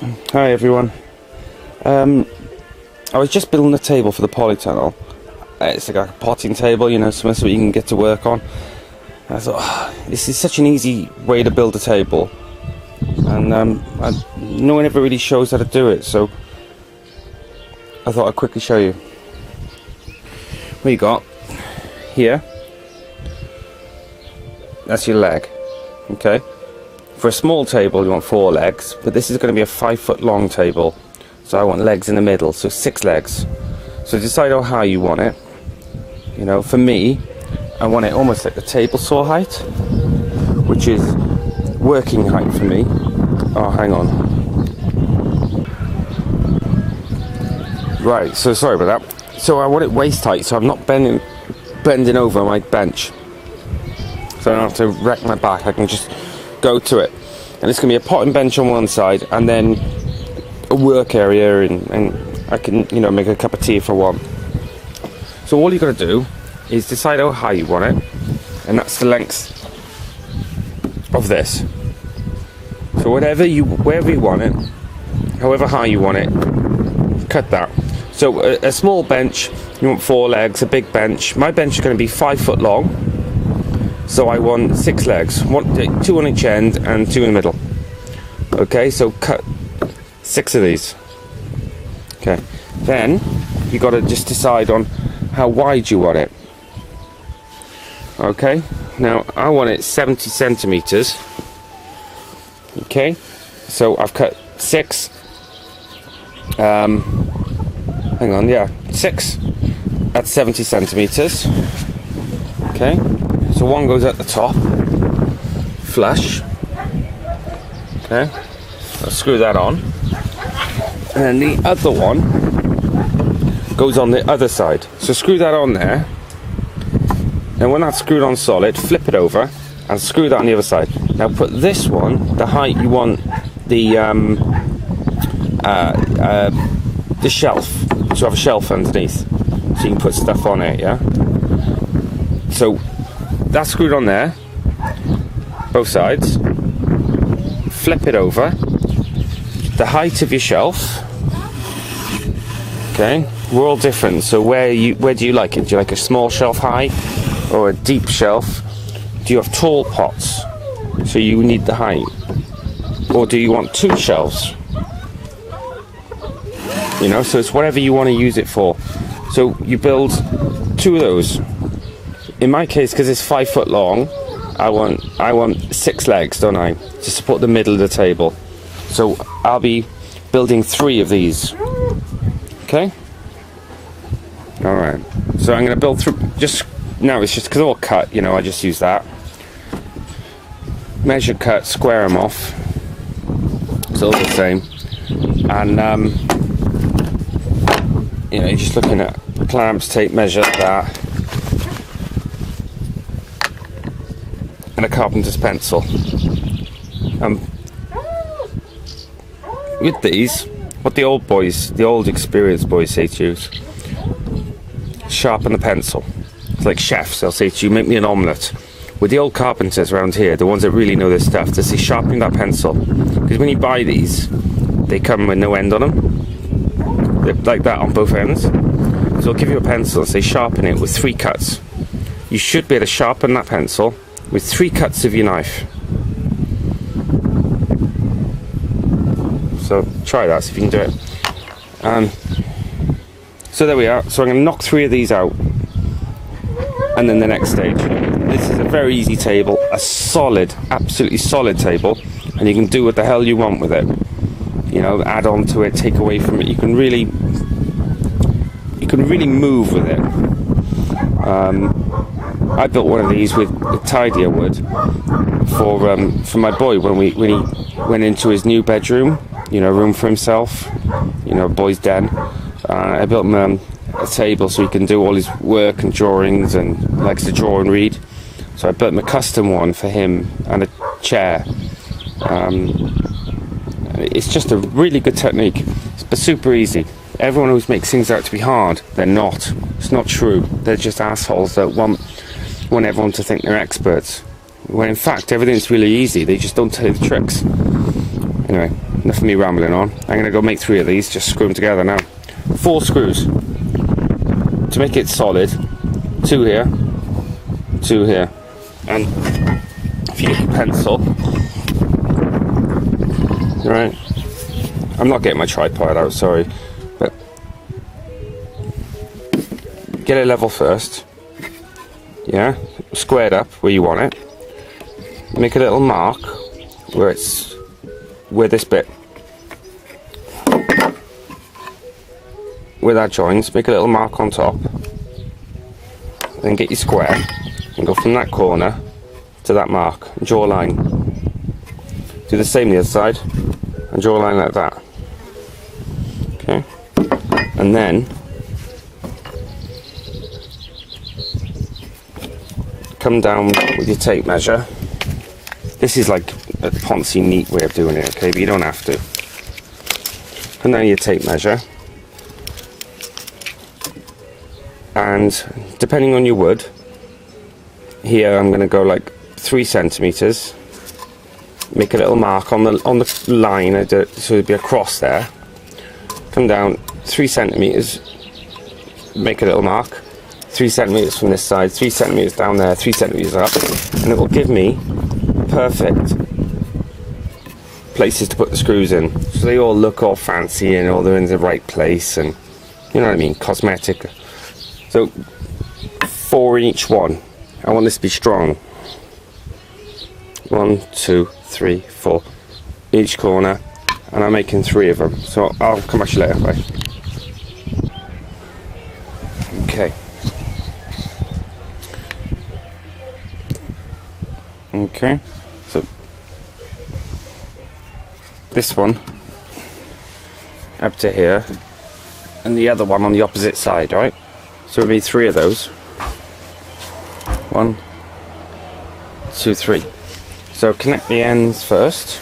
Hi everyone. I was just building a table for the polytunnel. It's like a potting table, you know, something so you can get to work on. I thought, this is such an easy way to build a table, and no one ever really shows how to do it, so I thought I'd quickly show you. What you got here, that's your leg, okay? For a small table you want 4 legs, but this is going to be a 5-foot long table, so I want legs in the middle, so 6 legs. So decide how high you want it. You know, for me, I want it almost like the table saw height, which is working height for me. Oh, hang on. Right, so sorry about that. So I want it waist height, so I'm not bending over my bench, so I don't have to wreck my back. I can just go to it, and it's going to be a potting bench on one side, and then a work area, and I can, you know, make a cup of tea if I want. So all you got to do is decide how high you want it, and that's the length of this. So wherever you want it, however high you want it, cut that. So a small bench, you want 4 legs. A big bench, my bench is going to be 5 foot long, so I want 6 legs, 2 on each end and 2 in the middle. Okay, so cut 6 of these. Okay, then you got to just decide on how wide you want it. Okay, now I want it 70 centimeters. Okay, so I've cut 6. Hang on, yeah, 6 at 70 centimeters. Okay, so one goes at the top, flush. Okay, I'll screw that on, and then the other one goes on the other side. So screw that on there, and when that's screwed on solid, flip it over and screw that on the other side. Now put this one, the height you want the shelf, so have a shelf underneath, so you can put stuff on it, yeah? So that's screwed on there, both sides. Flip it over, the height of your shelf. Okay, we're all different, so where do you like it? Do you like a small shelf high or a deep shelf? Do you have tall pots, so you need the height? Or do you want 2 shelves? You know, so it's whatever you want to use it for. So you build 2 of those. In my case, because it's 5 foot long, I want 6 legs, don't I, to support the middle of the table. So I'll be building 3 of these. Okay. All right. So I'm going to build through. Just now, it's just because they're all cut. You know, I just use that. Measure cut, square them off. It's all the same. And you know, you're just looking at clamps, tape measure, that, and a carpenter's pencil. With these, what the old experienced boys say to you is, sharpen the pencil. It's like chefs, they'll say to you, make me an omelette. With the old carpenters around here, the ones that really know their stuff, they say sharpen that pencil. Because when you buy these, they come with no end on them. They're like that on both ends. So I'll give you a pencil and say sharpen it with 3 cuts. You should be able to sharpen that pencil with 3 cuts of your knife. So try that, see if you can do it. So there we are. So I'm going to knock 3 of these out, and then the next stage. This is a very easy table, a solid, absolutely solid table, and you can do what the hell you want with it. You know, add on to it, take away from it. You can really move with it. I built one of these with tidier wood for my boy when he went into his new bedroom. You know, room for himself. You know, boy's den. I built him a table so he can do all his work and drawings, and likes to draw and read. So I built him a custom one for him and a chair. It's just a really good technique, but super easy. Everyone who makes things out to be hard, they're not. It's not true. They're just assholes that want everyone to think they're experts. When in fact everything's really easy. They just don't tell you the tricks. And Anyway, enough of me rambling on. I'm going to go make 3 of these, just screw them together now. 4 screws to make it solid. 2 here, 2 here. And if you get your pencil, right, I'm not getting my tripod out, sorry, but get it level first. Yeah, squared up where you want it. Make a little mark where it's where this bit, where that joins. Make a little mark on top. Then get your square and go from that corner to that mark. Draw a line. Do the same the other side and draw a line like that. Okay, and then come down with your tape measure. This is like a poncy neat way of doing it, okay, but you don't have to. Come down your tape measure, and depending on your wood, here I'm going to go like 3 centimeters. Make a little mark on the line, so there'll be a cross there. Come down 3 centimeters. Make a little mark. 3 centimeters from this side, 3 centimeters down there, 3 centimeters up, and it will give me perfect places to put the screws in, so they all look all fancy and all they're in the right place, and you know what I mean, cosmetic. So 4 in each one. I want this to be strong. 1, 2, 3, 4 each corner, and I'm making 3 of them, so I'll come back to you later. Bye. Okay. Okay, so this one up to here, and the other one on the opposite side, right? So it'll be 3 of those. 1, 2, 3. So connect the ends first.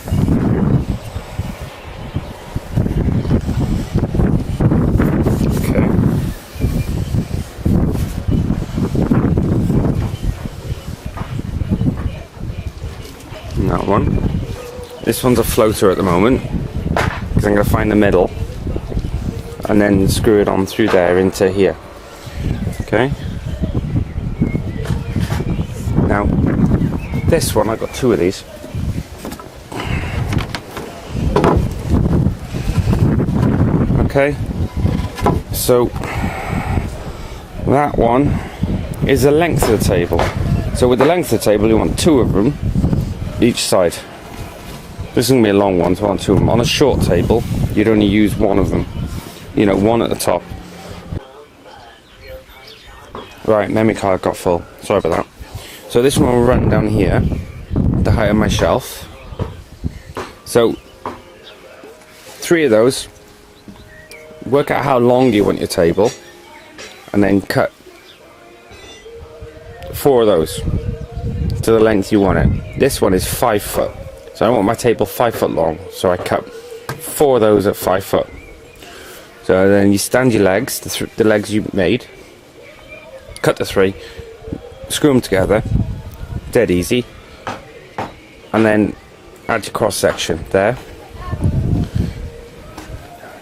Okay. And that one. This one's a floater at the moment, because I'm going to find the middle and then screw it on through there into here. Okay. Now, this one, I've got 2 of these. Okay. So, that one is the length of the table. So with the length of the table, you want 2 of them each side. This is going to be a long one, so I want 2 of them. On a short table, you'd only use 1 of them. You know, 1 at the top. Right, memory card got full. Sorry about that. So this one will run down here, the height of my shelf. So 3 of those. Work out how long you want your table, and then cut 4 of those to the length you want it. This one is 5 foot, so I want my table 5 foot long, so I cut 4 of those at 5 foot. So then you stand your legs, the legs you made, cut the 3, screw them together, dead easy, and then add your cross section there.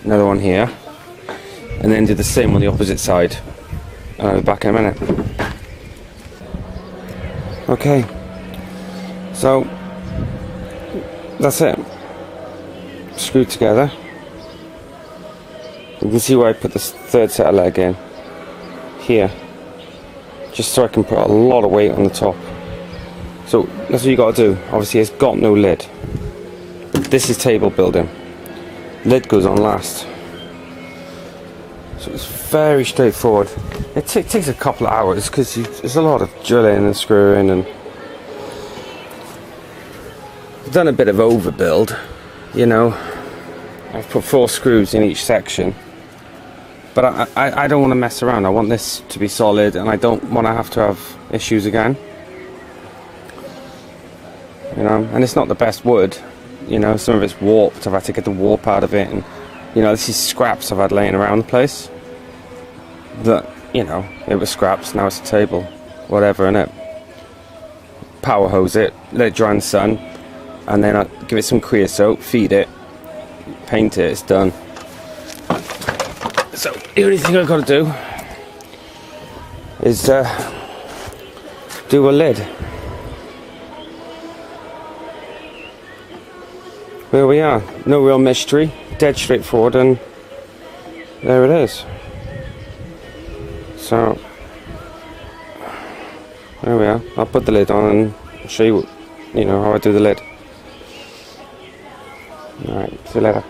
Another one here, and then do the same on the opposite side. I'll be back in a minute. Okay, so that's it. Screwed together. You can see where I put this 3rd set of leg in here, just so I can put a lot of weight on the top. So that's what you got to do. Obviously it's got no lid. This is table building. Lid goes on last. So it's very straightforward. It takes a couple of hours because there's a lot of drilling and screwing, and I've done a bit of overbuild, you know. I've put 4 screws in each section, but I don't want to mess around. I want this to be solid, and I don't want to have issues again, you know. And it's not the best wood, you know. Some of it's warped. I've had to get the warp out of it, and you know, this is scraps I've had laying around the place. That, you know, it was scraps, now it's a table, whatever, innit? Power hose it, let it dry in the sun, and then I give it some creosote, feed it, paint it, it's done. So the only thing I've got to do is do a lid. There we are, no real mystery, dead straightforward, and there it is. So there we are. I'll put the lid on and show you, how I do the lid. Alright, see you later.